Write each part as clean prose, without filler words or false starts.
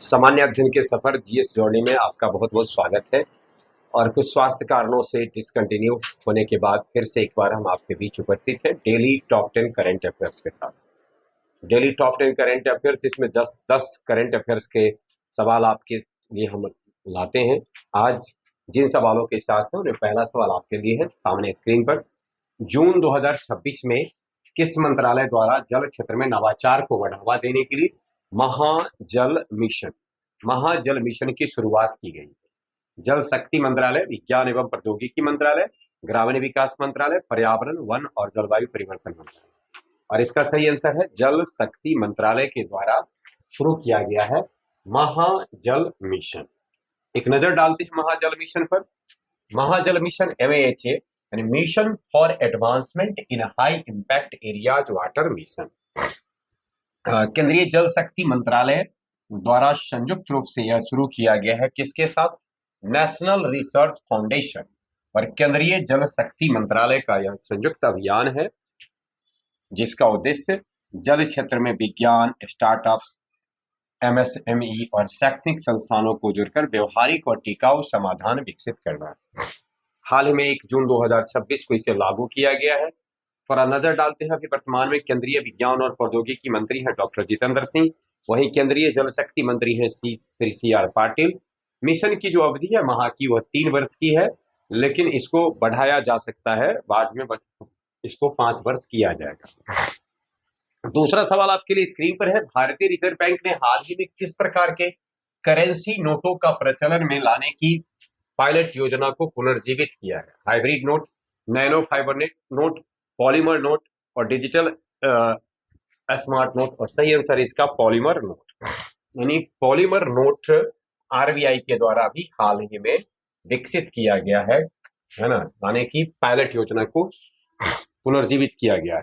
सामान्य अध्ययन के सफर जीएस जर्नी में आपका बहुत बहुत स्वागत है। और कुछ स्वास्थ्य कारणों से डिसकंटिन्यू होने के बाद फिर से एक बार हम आपके बीच उपस्थित हैं डेली टॉप 10 करंट अफेयर्स के साथ। डेली टॉप 10 करंट अफेयर्स, इसमें 10 करंट अफेयर्स के सवाल आपके लिए हम लाते हैं। आज जिन सवालों के साथ हैं उनमें पहला सवाल आपके लिए है सामने स्क्रीन पर। जून 2026 में किस मंत्रालय द्वारा जल क्षेत्र में नवाचार को बढ़ावा देने के लिए महाजल मिशन की शुरुआत की गई? जल शक्ति मंत्रालय, विज्ञान एवं प्रौद्योगिकी मंत्रालय, ग्रामीण विकास मंत्रालय, पर्यावरण वन और जलवायु परिवर्तन मंत्रालय। और इसका सही आंसर है जल शक्ति मंत्रालय के द्वारा शुरू किया गया है महाजल मिशन। एक नजर डालते हैं महाजल मिशन पर। महाजल मिशन MAHA यानी mission for advancement in high impact areas water mission, केंद्रीय जल शक्ति मंत्रालय द्वारा संयुक्त रूप से यह शुरू किया गया है। किसके साथ? नेशनल रिसर्च फाउंडेशन और केंद्रीय जल शक्ति मंत्रालय का यह संयुक्त अभियान है, जिसका उद्देश्य जल क्षेत्र में विज्ञान, स्टार्टअप्स, MSME और शैक्षणिक संस्थानों को जुड़कर व्यवहारिक और टिकाऊ समाधान विकसित करना है। हाल ही में 1 जून 2026 को इसे लागू किया गया है। थोड़ा नजर डालते हैं, अभी वर्तमान में केंद्रीय विज्ञान और प्रौद्योगिकी मंत्री हैं डॉक्टर जितेंद्र सिंह, वहीं केंद्रीय जल शक्ति मंत्री हैं श्री CR पाटिल। मिशन की जो अवधि है माह की वह 3 वर्ष की है, लेकिन इसको बढ़ाया जा सकता है, बाद में इसको 5 वर्ष किया जाएगा। दूसरा सवाल आपके लिए स्क्रीन पर है। भारतीय रिजर्व बैंक ने हाल ही में किस प्रकार के करेंसी नोटों का प्रचलन में लाने की पायलट योजना को पुनर्जीवित किया है? Hybrid note, nano fibre note, polymer note और डिजिटल स्मार्ट नोट। और सही आंसर इसका पॉलीमर नोट, यानी पॉलीमर नोट RBI के द्वारा भी हाल ही में विकसित किया गया है ना, यानी कि पायलट योजना को पुनर्जीवित किया गया है।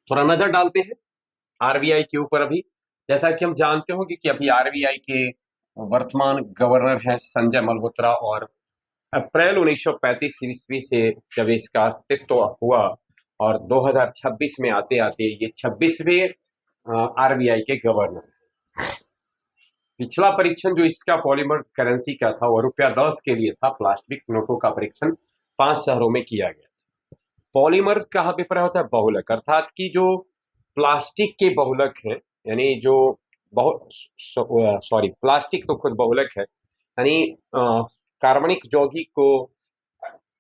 थोड़ा नजर डालते हैं RBI के ऊपर। अभी जैसा कि हम जानते होंगे कि अभी RBI के वर्तमान गवर्नर हैं संजय मल्होत्रा, और अप्रैल 1935 ईस्वी से जब इसका अस्तित्व हुआ और 2026 में आते आते ये 26वें RBI के गवर्नर। पिछला परीक्षण जो इसका पॉलीमर करेंसी का था वो ₹10 के लिए था। प्लास्टिक नोटों का परीक्षण 5 शहरों में किया गया। पॉलीमर कहाँ पे पड़ा होता है? बहुलक, अर्थात कि जो प्लास्टिक के बहुलक है, यानी जो प्लास्टिक तो खुद बहुलक है, यानी कार्बनिक यौगिक को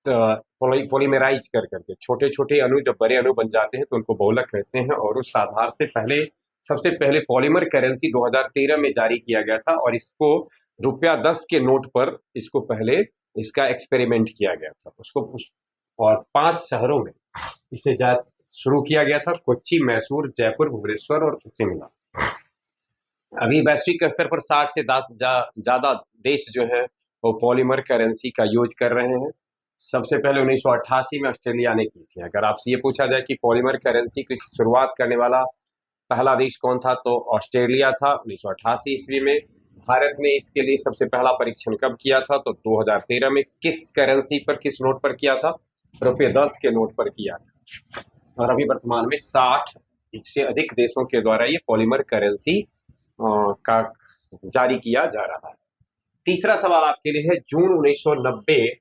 पॉलीमराइज कर करके छोटे छोटे अणु जब बड़े अणु बन जाते हैं तो उनको बहुलक कहते हैं। और उस आधार से सबसे पहले पॉलीमर करेंसी 2013 में जारी किया गया था, और इसको ₹10 के नोट पर इसको पहले इसका एक्सपेरिमेंट किया गया था उसको, और 5 शहरों में इसे शुरू किया गया था: कोच्चि, मैसूर, जयपुर, भुवनेश्वर और शिमला। अभी वैश्विक स्तर पर 60 से 10 ज्यादा देश जो है वो पॉलीमर करेंसी का यूज कर रहे हैं। सबसे पहले 1988 में ऑस्ट्रेलिया ने की थी। अगर आपसे ये पूछा जाए कि पॉलीमर करेंसी की शुरुआत करने वाला पहला देश कौन था, तो ऑस्ट्रेलिया था 1988 ईस्वी में। भारत ने इसके लिए सबसे पहला परीक्षण कब किया था, तो 2013 में। किस करेंसी पर, किस नोट पर किया था? ₹10 के नोट पर किया था। और अभी वर्तमान में 60 से अधिक देशों के द्वारा ये पॉलीमर करेंसी का जारी किया जा रहा है। तीसरा सवाल आपके लिए है। जून 1990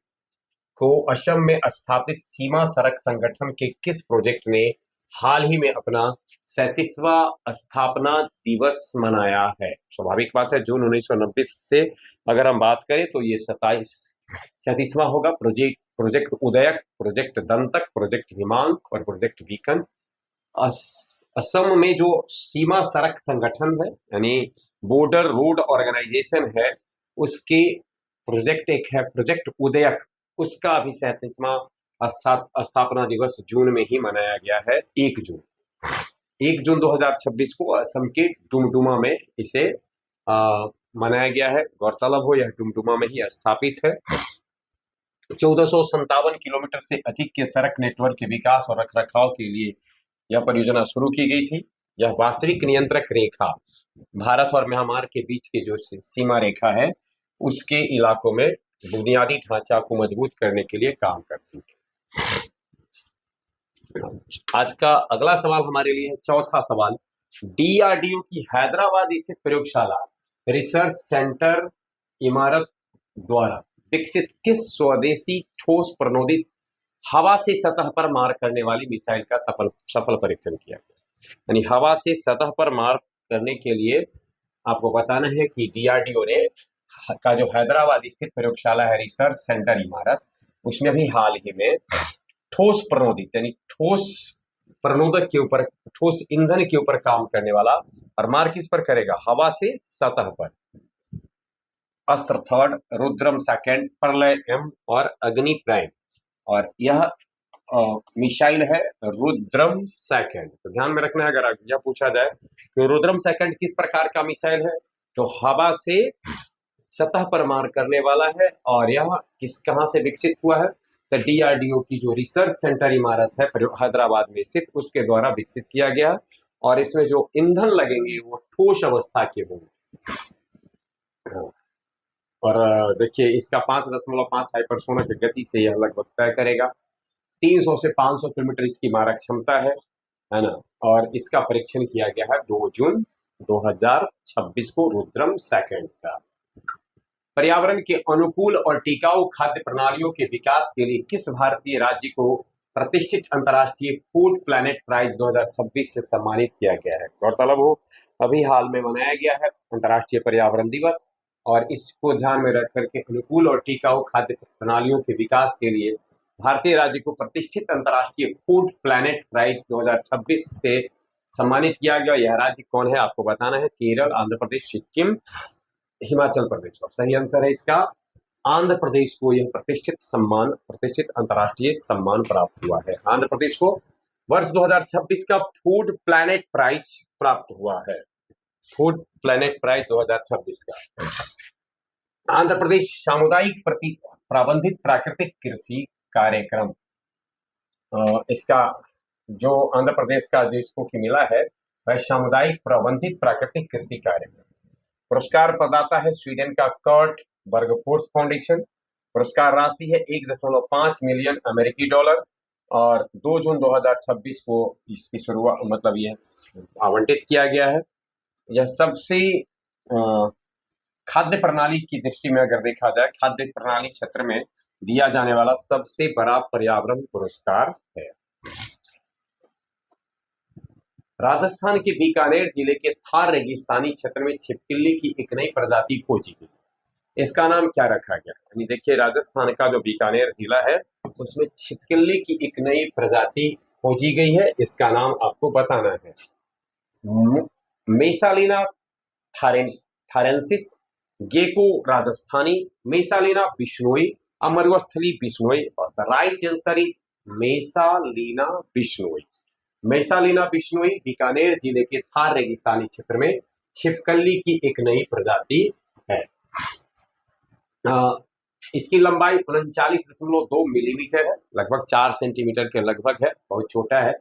को असम में स्थापित सीमा सड़क संगठन के किस प्रोजेक्ट ने हाल ही में अपना 37वां स्थापना दिवस मनाया है? स्वाभाविक बात है, जून 1990 से अगर हम बात करें तो ये 37वां होगा। प्रोजेक्ट उदयक, प्रोजेक्ट दंतक, प्रोजेक्ट हिमांक और प्रोजेक्ट बीकन। असम में जो सीमा सड़क संगठन है, यानी बॉर्डर रोड ऑर्गेनाइजेशन है, उसके प्रोजेक्ट एक है प्रोजेक्ट उदयक, उसका भी 37वां स्थापना दिवस जून में ही मनाया गया है। 1 जून 2026 को असम के डुमडुमा में इसे मनाया गया है। गौरतलब हो यह डुमडुमा में ही स्थापित है। 1457 किलोमीटर से अधिक के सड़क नेटवर्क के विकास और रखरखाव के लिए यह परियोजना शुरू की गई थी। यह वास्तविक नियंत्रक रेखा, भारत और म्यांमार के बीच की जो सीमा रेखा है, उसके इलाकों में बुनियादी ढांचा को मजबूत करने के लिए काम करती है। आज का अगला सवाल हमारे लिए है चौथा सवाल। डीआरडीओ की हैदराबाद स्थित प्रयोगशाला रिसर्च सेंटर इमारत द्वारा विकसित किस स्वदेशी ठोस प्रणोदित हवा से सतह पर मार करने वाली मिसाइल का सफल परीक्षण किया गया। यानी हवा से सतह पर मार करने के लिए आपको बताना है कि डीआरडीओ ने का जो हैदराबाद स्थित प्रयोगशाला है रिसर्च सेंटर इमारत, उसमें भी हाल ही में ठोस प्रणोदित यानी ठोस प्रणोदक के ऊपर, ठोस ईंधन के ऊपर काम करने वाला, और मार किस पर करेगा? हवा से सतह पर। अस्त्र थर्ड, रुद्रम सेकंड, प्रलय एम और अग्नि प्राइम, और यह मिसाइल है रुद्रम सेकंड। तो ध्यान में रखना है, अगर यह पूछा जाए तो रुद्रम सेकंड किस प्रकार का मिसाइल है, तो हवा से सतह पर मार करने वाला है, और यह कहां से विकसित हुआ है? तो डीआरडीओ की जो रिसर्च सेंटर इमारत है हैदराबाद में स्थित, उसके द्वारा विकसित किया गया, और इसमें जो ईंधन लगेंगे वो ठोस अवस्था के होंगे। और देखिए, इसका 5.5 हाइपरसोनिक गति से यह लगभग तय करेगा। 300 से 500 किलोमीटर इसकी मारक क्षमता है ना। और इसका परीक्षण किया गया है 2 जून 2026 को रुद्रम सेकंड का। पर्यावरण के अनुकूल और टिकाऊ खाद्य प्रणालियों के विकास के लिए किस भारतीय राज्य को प्रतिष्ठित अंतर्राष्ट्रीय फूड प्लैनेट प्राइज 2026 से सम्मानित किया गया है? गौरतलब हो, अभी हाल में मनाया गया है अंतर्राष्ट्रीय पर्यावरण दिवस, और इसको ध्यान में रख करके अनुकूल और टिकाऊ खाद्य प्रणालियों के विकास के लिए भारतीय राज्य को प्रतिष्ठित अंतर्राष्ट्रीय फूड प्लैनेट प्राइज 2026 से सम्मानित किया गया। यह राज्य कौन है आपको बताना है? केरल, आंध्र प्रदेश, सिक्किम, हिमाचल प्रदेश। और सही आंसर है इसका आंध्र प्रदेश को यह प्रतिष्ठित अंतर्राष्ट्रीय सम्मान प्राप्त हुआ है। आंध्र प्रदेश को वर्ष 2026 का फूड प्लैनेट प्राइज प्राप्त हुआ है। फूड प्लैनेट प्राइज 2026 का। आंध्र प्रदेश सामुदायिक प्रबंधित प्राकृतिक कृषि कार्यक्रम, इसका जो आंध्र प्रदेश का जिसको की मिला है वह सामुदायिक प्रबंधित प्राकृतिक कृषि कार्यक्रम। पुरस्कार प्रदाता है स्वीडन का कर्ट बर्गफोर्स फाउंडेशन। पुरस्कार राशि है 1.5 मिलियन अमेरिकी डॉलर, और 2 जून 2026 को इसकी शुरुआत, मतलब यह आवंटित किया गया है। यह सबसे खाद्य प्रणाली की दृष्टि में अगर देखा जाए, खाद्य प्रणाली क्षेत्र में दिया जाने वाला सबसे बड़ा पर्यावरण पुरस्कार है। राजस्थान के बीकानेर जिले के थार रेगिस्तानी क्षेत्र में छिपकली की एक नई प्रजाति खोजी गई। इसका नाम क्या रखा गया? यानी देखिए, राजस्थान का जो बीकानेर जिला है उसमें छिपकली की एक नई प्रजाति खोजी गई है। इसका नाम आपको बताना है। मेसालिना थारेंसिस, गेको राजस्थानी, मेसालिना बिश्नोई, अमरुस्थली बिश्नोई, और द राइट आंसर इज मेसालिना बिश्नोई। मेसालिना बिश्नोई बीकानेर जिले के थार रेगिस्तानी क्षेत्र में छिपकली की एक नई प्रजाति है। इसकी लंबाई 39.2 मिलीमीटर है, लगभग 4 सेंटीमीटर के लगभग है, बहुत छोटा है,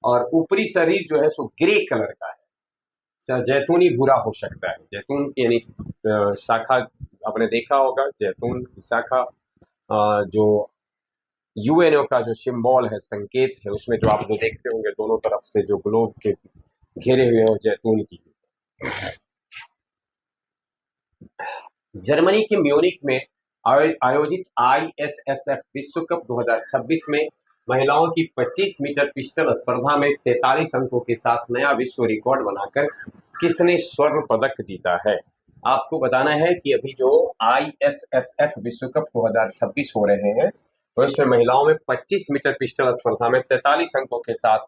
और ऊपरी शरीर जो है सो ग्रे कलर का है, जैतूनी भूरा हो सकता है। जैतून यानी शाखा आपने देखा होगा, जैतून की शाखा, जो यूएनओ का जो सिंबल है, संकेत है, उसमें जो आप जो देखते होंगे दोनों तरफ से जो ग्लोब के घेरे हुए हो जैतून की। जर्मनी के म्यूनिख में आयोजित आईएसएसएफ विश्व कप 2026 में महिलाओं की 25 मीटर पिस्टल स्पर्धा में 43 अंकों के साथ नया विश्व रिकॉर्ड बनाकर किसने स्वर्ण पदक जीता है? आपको बताना है कि अभी जो आईएसएसएफ विश्व कप 2026 हो रहे हैं, तो इसमें महिलाओं में 25 मीटर पिस्टल स्पर्धा में 43 अंकों के साथ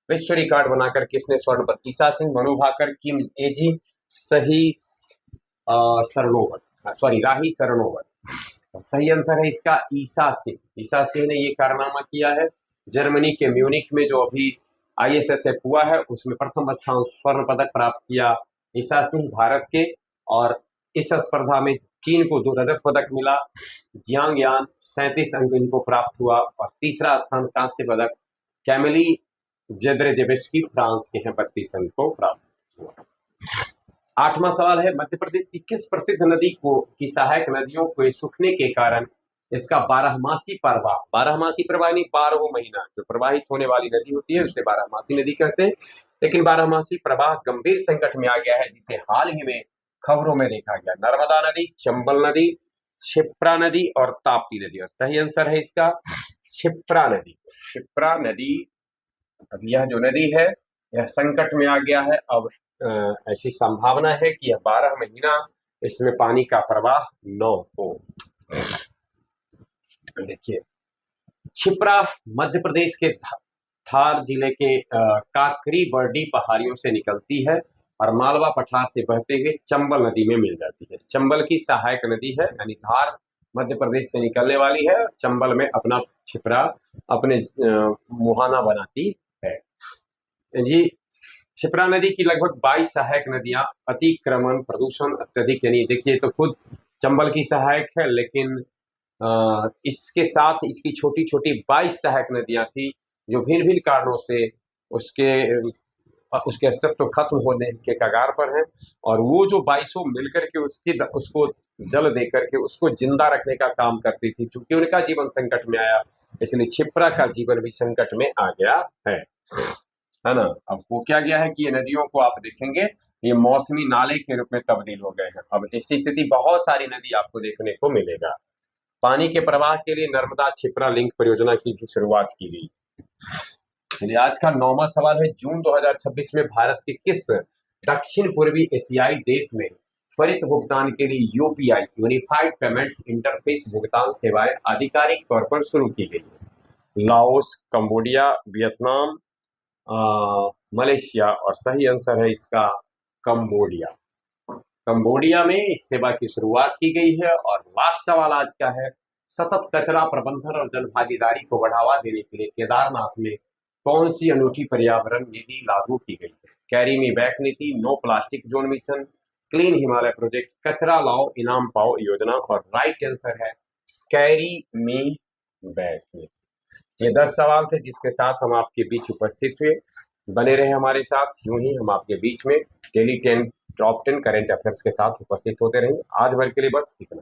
विश्व रिकॉर्ड बनाकर किसने स्वर्ण पदक? ईसा सिंह, मनु भाकर, किम एजी, राही सरनोवर। सही आंसर है इसका ईसा सिंह। ईसा सिंह ने ये कारनामा किया है। जर्मनी के म्यूनिख में जो अभी आईएसएसएफ हुआ है उसमें प्रथम स्थान स्वर्ण पदक प्राप्त किया ईसा सिंह भारत के, और इस स्पर्धा में चीन को 2 रजत पदक मिला। जियांग यान 37 अंक इनको प्राप्त हुआ, और तीसरा स्थान कांस्य पदक कैमिली जेद्रेजेवेस्की फ्रांस के हैं, 32 अंक को प्राप्त हुआ। 8वां सवाल है, मध्य प्रदेश की किस प्रसिद्ध नदी की सहायक नदियों के सूखने के कारण इसका बारहमासी प्रवाह, बारहमासी प्रवाह नहीं 12 महीना जो प्रवाहित होने वाली नदी होती है उसे बारहमासी नदी कहते हैं। लेकिन बारहमासी प्रवाह गंभीर संकट में आ गया है, जिसे हाल ही में खबरों में देखा गया। नर्मदा नदी, चंबल नदी, क्षिप्रा नदी और ताप्ती नदी। और सही आंसर है इसका क्षिप्रा नदी। क्षिप्रा नदी, अब यह जो नदी है यह संकट में आ गया है। अब ऐसी संभावना है कि यह 12 महीना इसमें पानी का प्रवाह न हो। देखिए, क्षिप्रा मध्य प्रदेश के धार जिले के काकरी बर्डी पहाड़ियों से निकलती है और मालवा पठार से बहते हुए चंबल नदी में मिल जाती है। चंबल की सहायक नदी है, यानी धार मध्य प्रदेश से निकलने वाली है, चंबल में अपना क्षिप्रा अपने मुहाना बनाती है। ये क्षिप्रा नदी की लगभग 22 सहायक नदियां अतिक्रमण, प्रदूषण अत्यधिक, यानी देखिए तो खुद चंबल की सहायक है, लेकिन इसके साथ इसकी छोटी छोटी 22 सहायक नदियां थी जो भिन्न भिन्न कारणों से उसके अस्तित्व खत्म होने के कगार पर है। और वो जो 22 मिलकर के उसको जल दे करके उसको जिंदा रखने का काम करती थी। चूंकि उनका जीवन संकट में आया, इसलिए क्षिप्रा का जीवन भी संकट में आ गया है ना। अब वो क्या गया है कि ये नदियों को आप देखेंगे ये मौसमी नाले के रूप में तब्दील हो गए हैं। अब ऐसी स्थिति बहुत सारी नदी आपको देखने को मिलेगा। पानी के प्रवाह के लिए नर्मदा क्षिप्रा लिंक परियोजना की भी शुरुआत की गई। चलिए, आज का 9वां सवाल है, जून 2026 में भारत के किस दक्षिण पूर्वी एशियाई देश में त्वरित भुगतान के लिए यूपीआई यूनिफाइड पेमेंट इंटरफेस भुगतान सेवाएं आधिकारिक तौर पर शुरू की गई? Laos, Cambodia, Vietnam, Malaysia. और सही आंसर है इसका कंबोडिया। कंबोडिया में इस सेवा की शुरुआत की गई है। और लास्ट सवाल आज का है, सतत कचरा प्रबंधन और जन भागीदारी को बढ़ावा देने के लिए केदारनाथ में कौन सी अनूठी पर्यावरण नीति लागू की गई है? कैरी मी बैक नीति, no plastic zone mission, clean Himalaya project, कचरा लाओ इनाम पाओ योजना। और राइट आंसर है कैरी मी बैक नीति। ये 10 सवाल थे जिसके साथ हम आपके बीच उपस्थित हुए। बने रहे हमारे साथ, यूं ही हम आपके बीच में डेली 10 टॉप 10 करेंट अफेयर्स के साथ उपस्थित होते रहेंगे। आज भर के लिए बस इतना।